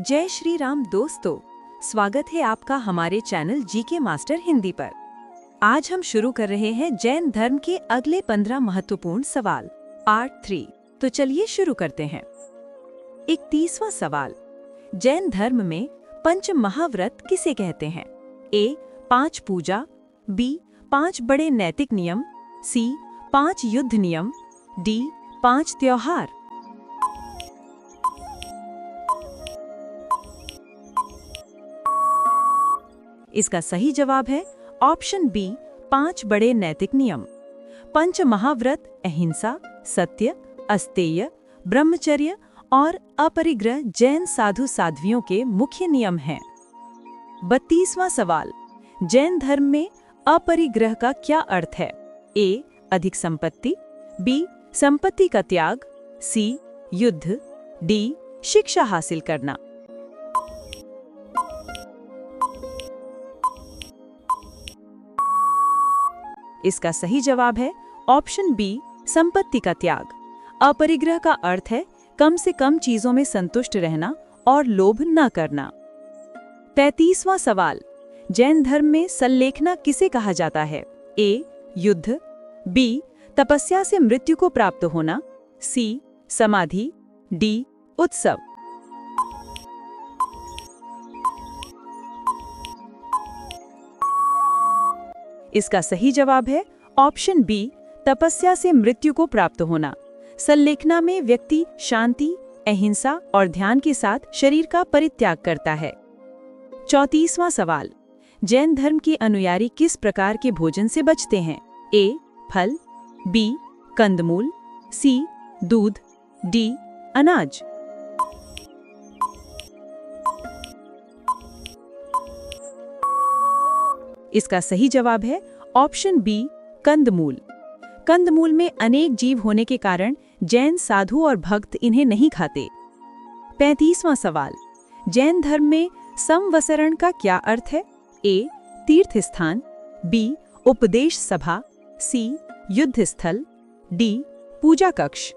जय श्री राम दोस्तों, स्वागत है आपका हमारे चैनल जीके मास्टर हिंदी पर। आज हम शुरू कर रहे हैं जैन धर्म के अगले 15 महत्वपूर्ण सवाल पार्ट 3। तो चलिए शुरू करते हैं। 31वां सवाल, जैन धर्म में पंच महाव्रत किसे कहते हैं? ए 5 पूजा, बी 5 बड़े नैतिक नियम, सी 5 युद्ध नियम, डी 5 त्योहार। इसका सही जवाब है ऑप्शन बी 5 बड़े नैतिक नियम। पंच महाव्रत अहिंसा, सत्य, अस्तेय, ब्रह्मचर्य और अपरिग्रह जैन साधु साध्वियों के मुख्य नियम हैं। 32वां सवाल, जैन धर्म में अपरिग्रह का क्या अर्थ है? ए अधिक संपत्ति, बी संपत्ति का त्याग, सी युद्ध, डी शिक्षा हासिल करना। इसका सही जवाब है ऑप्शन बी संपत्ति का त्याग। अपरिग्रह का अर्थ है कम से कम चीजों में संतुष्ट रहना और लोभ न करना। 35वां सवाल, जैन धर्म में सल्लेखना किसे कहा जाता है? ए युद्ध, बी तपस्या से मृत्यु को प्राप्त होना, सी समाधि, डी उत्सव। इसका सही जवाब है ऑप्शन बी तपस्या से मृत्यु को प्राप्त होना। सल्लेखना में व्यक्ति शांति, अहिंसा और ध्यान के साथ शरीर का परित्याग करता है। 34वां सवाल, जैन धर्म के अनुयायी किस प्रकार के भोजन से बचते हैं? ए फल, बी कंदमूल, सी दूध, डी अनाज। इसका सही जवाब है ऑप्शन बी कंदमूल। कंदमूल में अनेक जीव होने के कारण जैन साधु और भक्त इन्हें नहीं खाते। 35वां सवाल, जैन धर्म में संवसरण का क्या अर्थ है? ए तीर्थ स्थान, बी उपदेश सभा, सी युद्ध स्थल, डी पूजा कक्ष।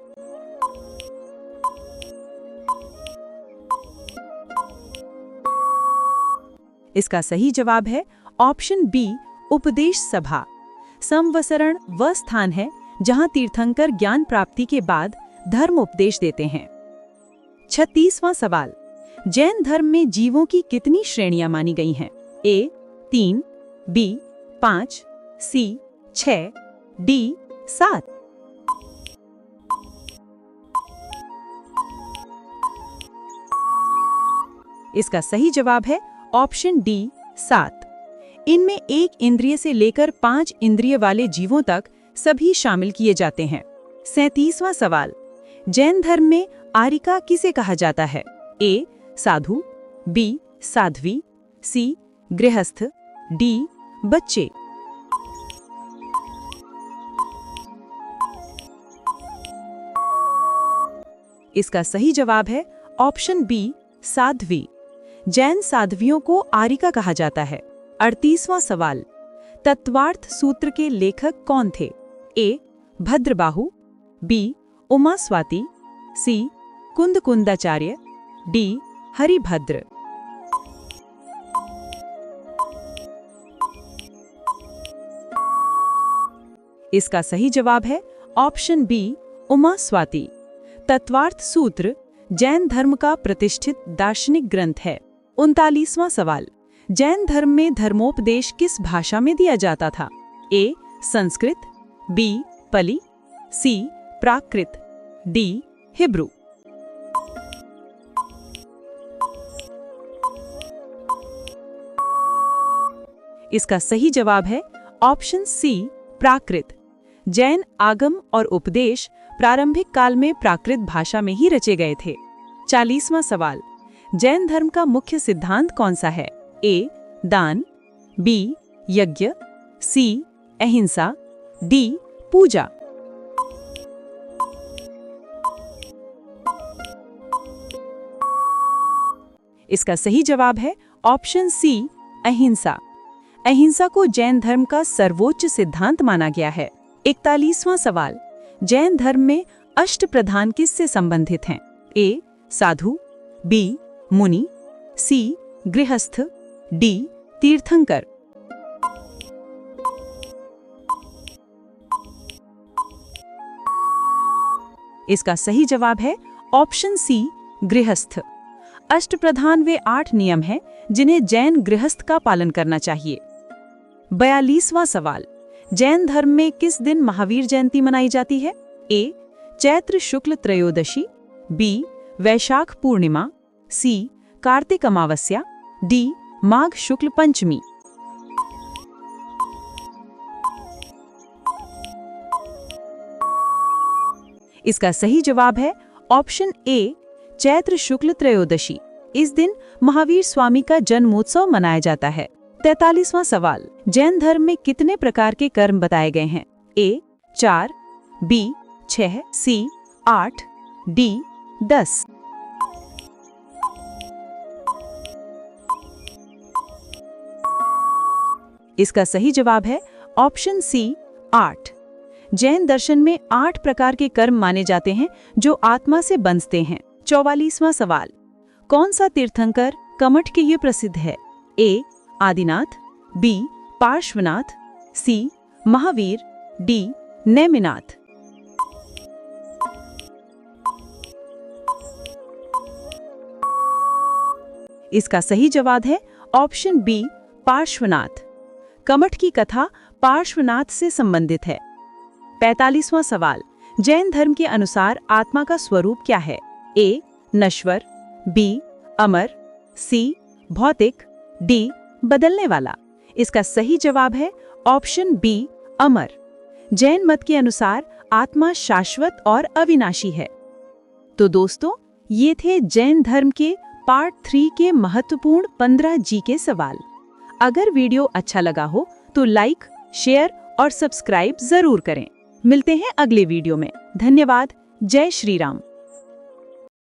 इसका सही जवाब है ऑप्शन बी उपदेश सभा। संवसरण वह स्थान है जहां तीर्थंकर ज्ञान प्राप्ति के बाद धर्म उपदेश देते हैं। 36वां सवाल, जैन धर्म में जीवों की कितनी श्रेणियां मानी गई हैं? ए 3, बी 5, सी 6, डी 7। इसका सही जवाब है ऑप्शन डी 7। इनमें एक इंद्रिय से लेकर 5 इंद्रिय वाले जीवों तक सभी शामिल किए जाते हैं। 37वां सवाल, जैन धर्म में आरिका किसे कहा जाता है? ए साधु, बी साध्वी, सी गृहस्थ, डी बच्चे। इसका सही जवाब है ऑप्शन बी साध्वी। जैन साध्वियों को आरिका कहा जाता है। 38वां सवाल, तत्वार्थ सूत्र के लेखक कौन थे? ए भद्रबाहु, बी उमा स्वाति, सी कुंदकुंदाचार्य, डी हरिभद्र। इसका सही जवाब है ऑप्शन बी उमा स्वाति। तत्वार्थ सूत्र जैन धर्म का प्रतिष्ठित दार्शनिक ग्रंथ है। 39वां सवाल, जैन धर्म में धर्मोपदेश किस भाषा में दिया जाता था? ए संस्कृत, बी पली, सी प्राकृत, डी हिब्रू। इसका सही जवाब है ऑप्शन सी प्राकृत। जैन आगम और उपदेश प्रारंभिक काल में प्राकृत भाषा में ही रचे गए थे। 40वां सवाल, जैन धर्म का मुख्य सिद्धांत कौन सा है? ए दान, बी यज्ञ, सी अहिंसा, डी पूजा। इसका सही जवाब है ऑप्शन सी अहिंसा। अहिंसा को जैन धर्म का सर्वोच्च सिद्धांत माना गया है। 41वां सवाल, जैन धर्म में अष्ट प्रधान किससे संबंधित हैं? ए साधु, बी मुनि, सी गृहस्थ, डी तीर्थंकर। इसका सही जवाब है ऑप्शन सी गृहस्थ। अष्टप्रधान वे 8 नियम हैं जिन्हें जैन गृहस्थ का पालन करना चाहिए। 42वां सवाल, जैन धर्म में किस दिन महावीर जयंती मनाई जाती है? ए चैत्र शुक्ल त्रयोदशी, बी वैशाख पूर्णिमा, सी कार्तिक अमावस्या, डी माघ शुक्ल पंचमी। इसका सही जवाब है ऑप्शन ए चैत्र शुक्ल त्रयोदशी। इस दिन महावीर स्वामी का जन्मोत्सव मनाया जाता है। 43वां सवाल, जैन धर्म में कितने प्रकार के कर्म बताए गए हैं? ए 4, बी 6, सी 8, डी 10। इसका सही जवाब है ऑप्शन सी 8। जैन दर्शन में 8 प्रकार के कर्म माने जाते हैं जो आत्मा से बंधते हैं। 44वां सवाल, कौन सा तीर्थंकर कमठ के लिए प्रसिद्ध है? ए आदिनाथ, बी पार्श्वनाथ, सी महावीर, डी नेमिनाथ। इसका सही जवाब है ऑप्शन बी पार्श्वनाथ। कमठ की कथा पार्श्वनाथ से संबंधित है। 45वां सवाल, जैन धर्म के अनुसार आत्मा का स्वरूप क्या है? ए नश्वर, बी अमर, सी भौतिक, डी बदलने वाला। इसका सही जवाब है ऑप्शन बी अमर। जैन मत के अनुसार आत्मा शाश्वत और अविनाशी है। तो दोस्तों, ये थे जैन धर्म के पार्ट 3 के महत्वपूर्ण 15 जीके सवाल। अगर वीडियो अच्छा लगा हो तो लाइक, शेयर और सब्सक्राइब जरूर करें। मिलते हैं अगले वीडियो में। धन्यवाद। जय श्री राम।